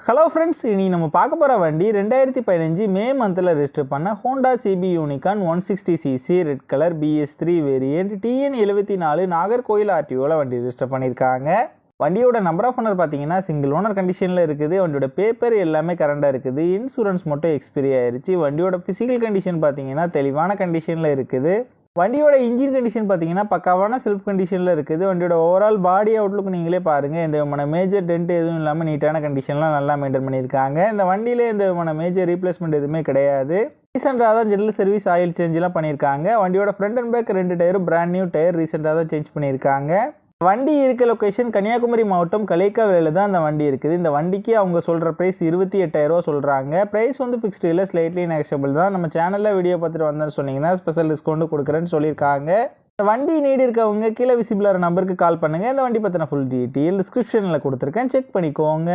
Hello friends, இனி நம்ம பார்க்க போகிற வண்டி 2015 மே மந்தில் ரெஜிஸ்டர் பண்ண Honda CB Unicorn 160cc red colour BS3 variant TN74 Nagercoil ஆர்டிஓவில் வண்டி ரெஜிஸ்டர் பண்ணியிருக்காங்க. வண்டியோட நம்பர் ஆஃப் ஓனர் பார்த்தீங்கன்னா சிங்கிள் ஓனர் கண்டிஷனில் இருக்குது. வண்டியோட பேப்பர் எல்லாமே கரண்டாக இருக்குது. இன்சூரன்ஸ் மட்டும் எக்ஸ்பைரி ஆயிடுச்சு. வண்டியோட ஃபிசிக்கல் கண்டிஷன் பார்த்தீங்கன்னா தெளிவான கண்டிஷனில் இருக்குது. வண்டியோட இன்ஜின் கண்டிஷன் பார்த்தீங்கன்னா பக்காவான செல்ஃப் கண்டிஷனில் இருக்குது. வண்டியோட ஓவரால் பாடி அவுட்லுக் நீங்களே பாருங்கள். எந்த விதமான மேஜர் டென்ட் எதுவும் இல்லாமல் நீட்டான கண்டிஷன்லாம் நல்லா மெயின்டைன் பண்ணியிருக்காங்க. இந்த வண்டியிலே எந்த விதமான மேஜர் ரீப்ளேஸ்மெண்ட் எதுவுமே கிடையாது. ரீசெண்டாக தான் ஜெனரல் சர்வீஸ் ஆயில் சேஞ்செலாம் பண்ணியிருக்காங்க. வண்டியோட ஃப்ரண்ட் அண்ட் பேக் 2 டயரும் பிராண்ட் நியூ டயர் ரீசெண்டாக தான் சேஞ்ச் பண்ணியிருக்காங்க. வண்டி இருக்க லொக்கேஷன் கன்னியாகுமரி மாவட்டம் கலேக்காவில தான் அந்த வண்டி இருக்குது. இந்த வண்டிக்கு அவங்க சொல்கிற ப்ரைஸ் 28,000 சொல்கிறாங்க. ப்ரைஸ் வந்து ஃபிக்ஸ்டு இல்லை, ஸ்லைட்லி நெகஷபிள் தான். நம்ம சேனலில் வீடியோ பார்த்துட்டு வந்தேன்னு சொன்னீங்கன்னா ஸ்பெஷல் டிஸ்கவுண்ட் கொடுக்குறேன்னு சொல்லியிருக்காங்க. இந்த வண்டி நீடி இருக்கவங்க கீழே விசிபிளான நம்பருக்கு கால் பண்ணுங்கள். இந்த வண்டி பற்றின ஃபுல் டீட்டெயில் டிஸ்கிரிப்ஷனில் கொடுத்துருக்கேன், செக் பண்ணிக்கோங்க.